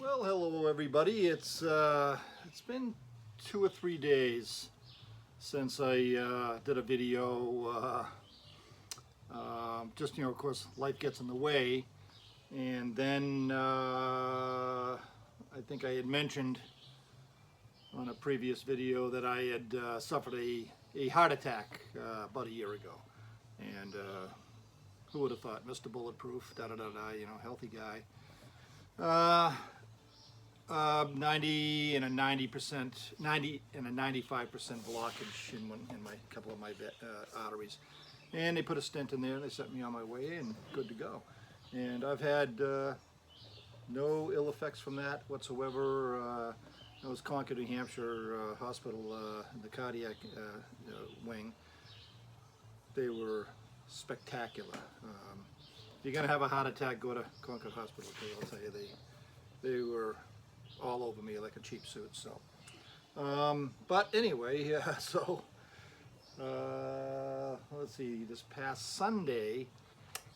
Well, hello everybody. It's been 2 or 3 days since I did a video. Just of course, life gets in the way, and then I think I had mentioned on a previous video that I had suffered a heart attack about a year ago, and who would have thought, Mr. Bulletproof, da da da da, healthy guy. 90 and a 90%, 90 and a 95% blockage in my couple of my arteries, and they put a stent in there and they set me on my way and good to go. And I've had no ill effects from that whatsoever. I was Concord, New Hampshire Hospital, the cardiac wing. They were spectacular. If you're gonna have a heart attack, go to Concord Hospital. Okay, I'll tell you, they were all over me like a cheap suit. So, but anyway, so let's see. This past Sunday,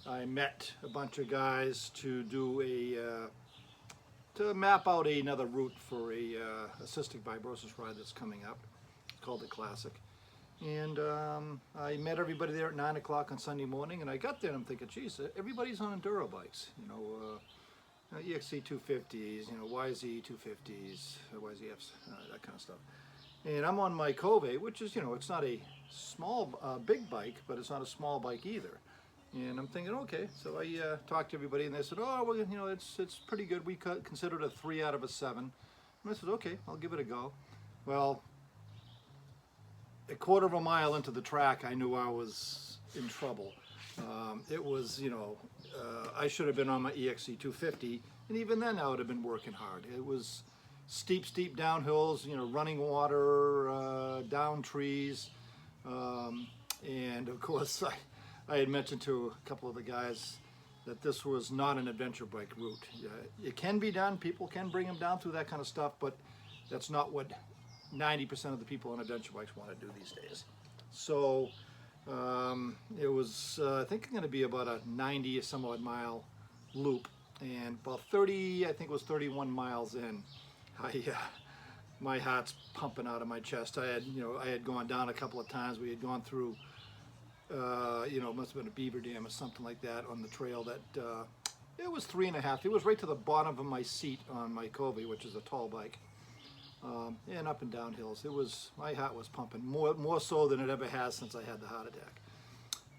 I met a bunch of guys to do to map out another route for a cystic fibrosis ride that's coming up. It's called the Classic. And I met everybody there at 9 o'clock on Sunday morning, and I got there and I'm thinking, geez, everybody's on enduro bikes, EXC 250s, YZ 250s, YZFs, that kind of stuff. And I'm on my Cove, which is, it's not a small, big bike, but it's not a small bike either. And I'm thinking, okay, so I talked to everybody, and they said, oh, well, it's pretty good. We considered a 3 out of a 7. And I said, okay, I'll give it a go. Well, a quarter of a mile into the track, I knew I was in trouble. It was, I should have been on my EXC 250, and even then I would have been working hard. It was steep downhills, running water, down trees, and of course I had mentioned to a couple of the guys that this was not an adventure bike route. It can be done, people can bring them down through that kind of stuff, but that's not what 90% of the people on adventure bikes want to do these days. So it was, I think, going to be about a 90 some odd mile loop, and about 30, I think it was 31 miles in, my heart's pumping out of my chest. I had gone down a couple of times. We had gone through, it must have been a beaver dam or something like that on the trail that, it was 3.5. It was right to the bottom of my seat on my Cove, which is a tall bike. And up and down hills. My heart was pumping more so than it ever has since I had the heart attack.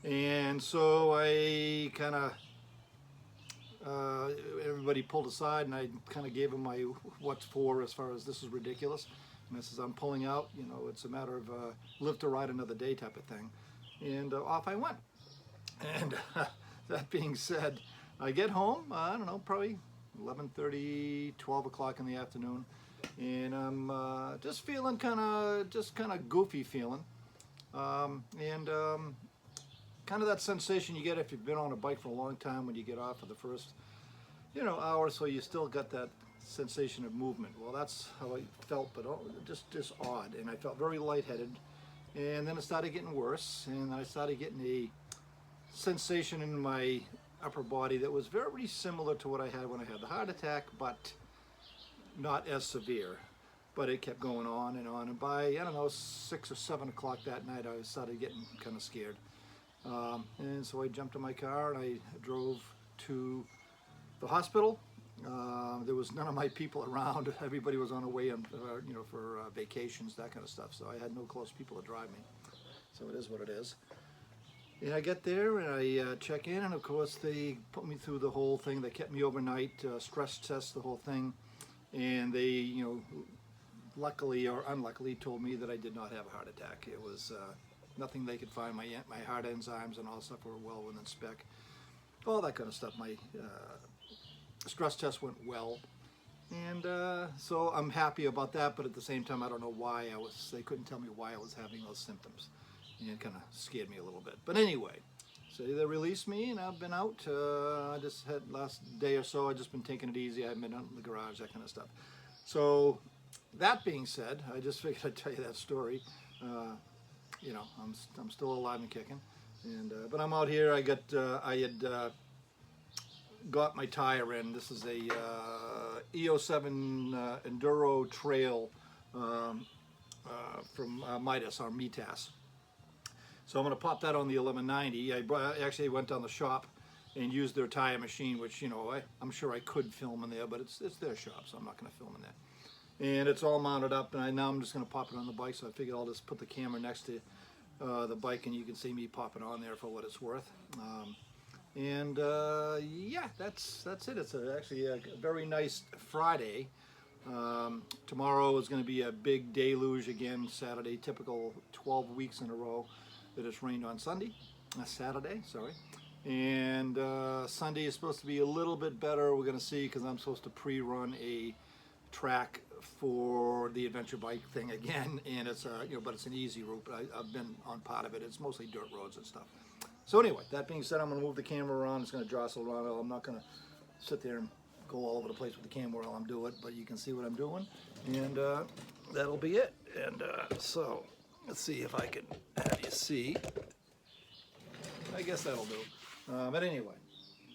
And so I kind of, everybody pulled aside, and I kind of gave them my what's for as far as this is ridiculous. And I says, I'm pulling out, it's a matter of live to ride another day type of thing. And off I went. And that being said, I get home, I don't know, probably 11:30, 12 o'clock in the afternoon. And I'm just feeling kind of goofy feeling, and kind of that sensation you get if you've been on a bike for a long time when you get off for the first, hour or so. You still got that sensation of movement. Well, that's how I felt, but just odd, and I felt very lightheaded. And then it started getting worse, and I started getting a sensation in my upper body that was very similar to what I had when I had the heart attack, but not as severe. But it kept going on, and by, I don't know, 6 or 7 o'clock that night, I started getting kind of scared. And so I jumped in my car and I drove to the hospital. There was none of my people around. Everybody was on their way, for vacations, that kind of stuff. So I had no close people to drive me. So it is what it is. And I get there and I check in, and of course they put me through the whole thing. They kept me overnight, stress test, the whole thing. And they, luckily or unluckily, told me that I did not have a heart attack. It was nothing they could find. My heart enzymes and all stuff were well within spec. All that kind of stuff. My stress test went well. And so I'm happy about that, but at the same time, I don't know why they couldn't tell me why I was having those symptoms. And it kind of scared me a little bit. But anyway, so they released me, and I've been out. I just had last day or so, I've just been taking it easy. I've been out in the garage, that kind of stuff. So that being said, I just figured I'd tell you that story. I'm still alive and kicking, and but I'm out here. I had got my tire in. This is a EO7 Enduro Trail from Midas, or Mitas. So I'm going to pop that on the 1190. I actually went down the shop and used their tire machine, which, you know, I'm sure I could film in there, but it's their shop, so I'm not going to film in there. And it's all mounted up, and now I'm just going to pop it on the bike, so I figured I'll just put the camera next to the bike, and you can see me popping on there for what it's worth. Yeah, that's it. It's actually a very nice Friday. Tomorrow is going to be a big deluge again. Saturday, typical 12 weeks in a row that it's rained on Saturday, sorry. And Sunday is supposed to be a little bit better. We're going to see, because I'm supposed to pre-run a track for the adventure bike thing again, and it's but it's an easy route. But I've been on part of it. It's mostly dirt roads and stuff. So anyway, that being said, I'm going to move the camera around. It's going to jostle around. I'm not going to sit there and go all over the place with the camera while I'm doing it, but you can see what I'm doing, and that'll be it. And so let's see if I can have you see. I guess that'll do. But anyway,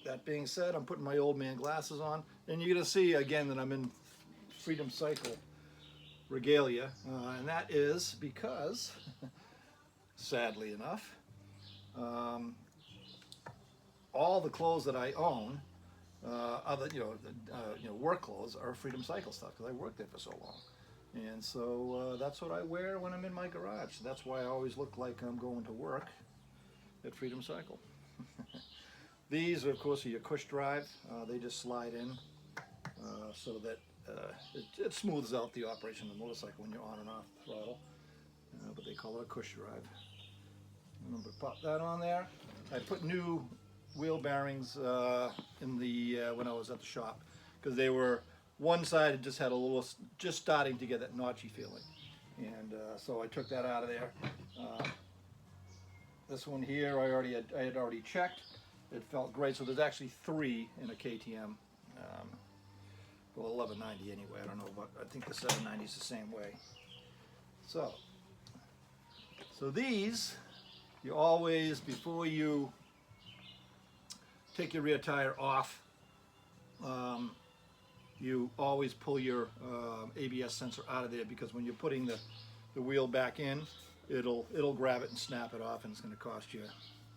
that being said, I'm putting my old man glasses on, and you're going to see again that I'm in Freedom Cycle regalia, and that is because, sadly enough, all the clothes that I own, other work clothes, are Freedom Cycle stuff, because I worked there for so long, and so that's what I wear when I'm in my garage. That's why I always look like I'm going to work at Freedom Cycle. These, of course, are your Cush Drive. They just slide in so that it smooths out the operation of the motorcycle when you're on and off throttle. But they call it a Cush Drive. I'm going to pop that on there. I put new wheel bearings in the when I was at the shop, because they were one side had just had a little, just starting to get that notchy feeling, and so I took that out of there. This one here I had already checked. It felt great. So there's actually 3 in a KTM. Well, 1190 anyway. I don't know, but I think the 790 is the same way. So these, you always, before you take your rear tire off, you always pull your ABS sensor out of there, because when you're putting the wheel back in, it'll grab it and snap it off, and it's going to cost you,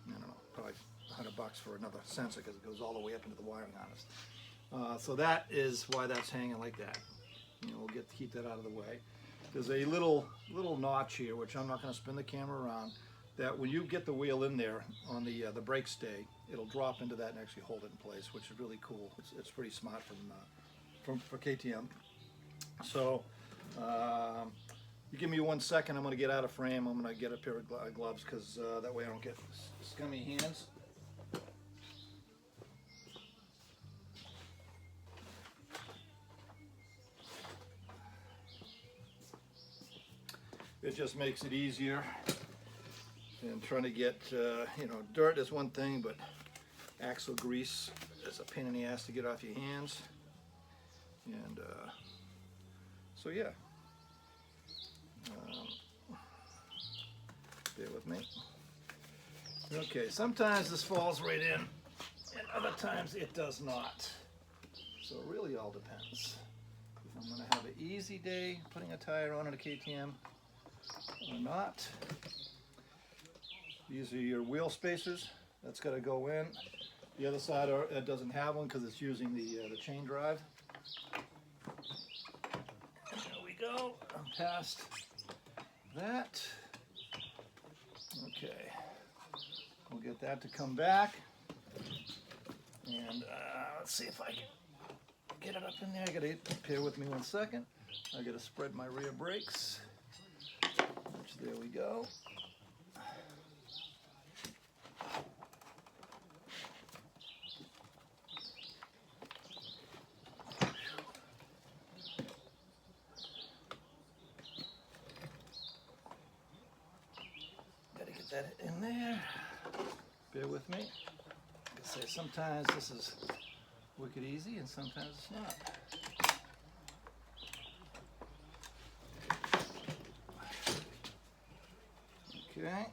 I don't know, probably $100 for another sensor, because it goes all the way up into the wiring harness. So that is why that's hanging like that. We'll keep that out of the way. There's a little notch here, which I'm not going to spin the camera around, that when you get the wheel in there on the brake stay, it'll drop into that and actually hold it in place, which is really cool. It's pretty smart for KTM. So you give me 1 second. I'm going to get out of frame. I'm going to get a pair of gloves, because that way I don't get scummy hands. It just makes it easier. And trying to get, dirt is one thing, but axle grease is a pain in the ass to get off your hands. And so yeah, bear with me. Okay, sometimes this falls right in, and other times it does not. So it really all depends. If I'm going to have an easy day putting a tire on a KTM or not. These are your wheel spacers. That's got to go in. The other side doesn't have one, because it's using the chain drive. There we go. I'm past that. Okay. We'll get that to come back. And let's see if I can get it up in there. I gotta bear with me 1 second. I gotta spread my rear brakes. Which, there we go. That in there. Bear with me. Like I say, sometimes this is wicked easy, and sometimes it's not. Okay.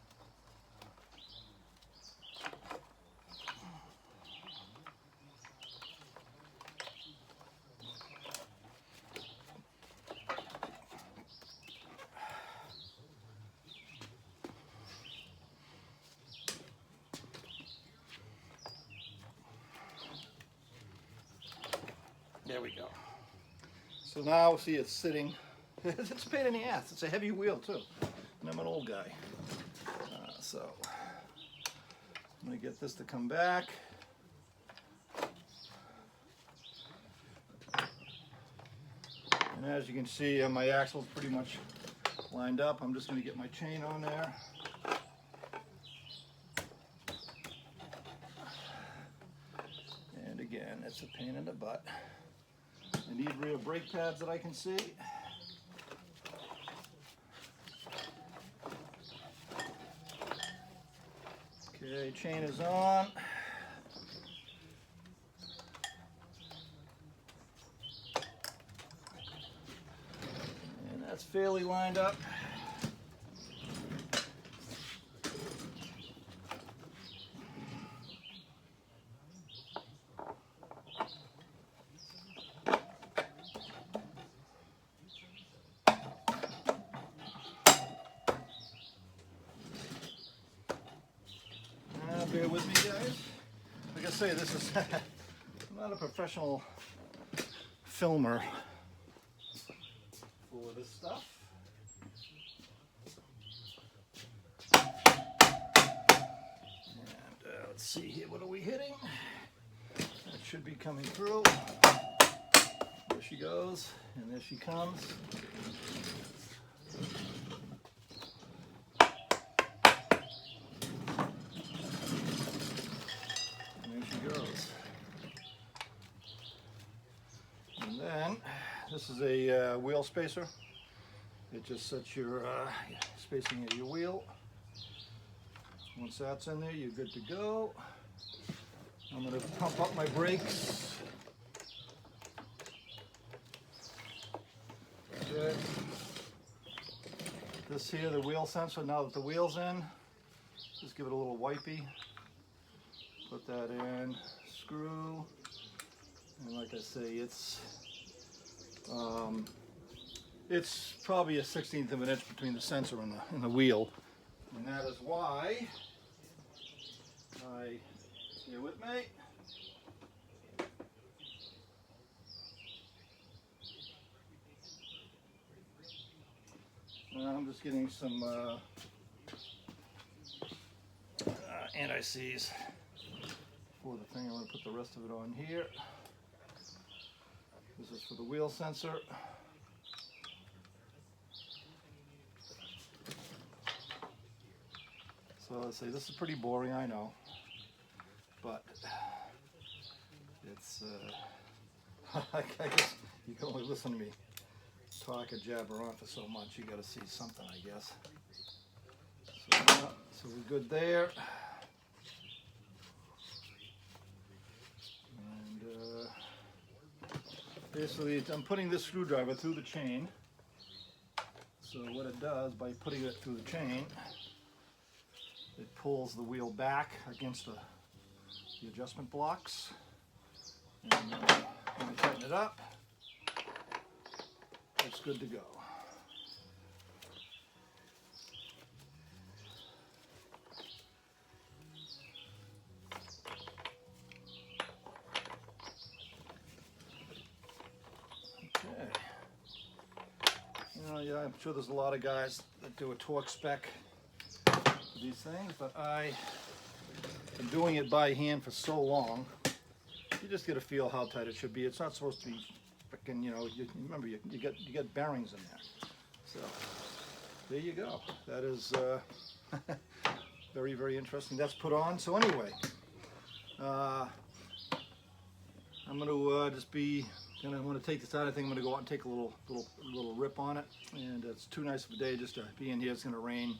There we go. So now see it's sitting. It's a pain in the ass. It's a heavy wheel too. And I'm an old guy. So I'm going to get this to come back. And as you can see, my axle's pretty much lined up. I'm just going to get my chain on there. And again, it's a pain in the butt. I need rear brake pads that I can see. Okay, chain is on. And that's fairly lined up. Bear with me, guys. Like I say, this is I'm not a professional filmer for this stuff. And let's see here, what are we hitting? That should be coming through. There she goes, and there she comes. Then this is a wheel spacer. It just sets your spacing of your wheel. Once that's in there, you're good to go. I'm going to pump up my brakes. Okay. This here, the wheel sensor, now that the wheel's in, just give it a little wipey. Put that in, screw, and like I say, it's probably a 1/16 of an inch between the sensor and the wheel, and that is why stay with me. I'm just getting some anti-seize for the thing. I'm going to put the rest of it on here. This is for the wheel sensor. So let's say this is pretty boring, I know, but it's I guess you can only listen to me talk and jabber on for so much. You got to see something, I guess. So we're good there. And basically, I'm putting this screwdriver through the chain. So what it does, by putting it through the chain, it pulls the wheel back against the adjustment blocks. And when I tighten it up, it's good to go. Okay. Yeah, I'm sure there's a lot of guys that do a torque spec for these things, but I've been doing it by hand for so long, you just get a feel how tight it should be. It's not supposed to be freaking, remember you get bearings in there. So there you go. That is very, very interesting. That's put on. So anyway, I'm going to I'm going to take this out. I think I'm going to go out and take a little rip on it. And it's too nice of a day just to be in here. It's going to rain,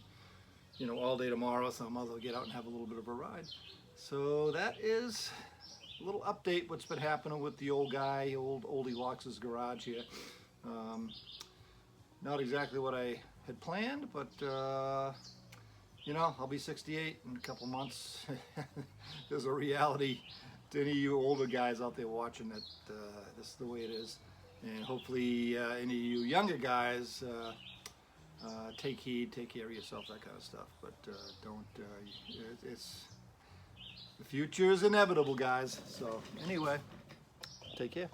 all day tomorrow, so I might as well get out and have a little bit of a ride. So that is a little update what's been happening with the old guy, Oldie Lox's garage here. Not exactly what I had planned, but I'll be 68 in a couple months. There's a reality to any of you older guys out there watching that this is the way it is. And hopefully any of you younger guys take heed, take care of yourself, that kind of stuff. But don't, the future is inevitable, guys. So anyway, take care.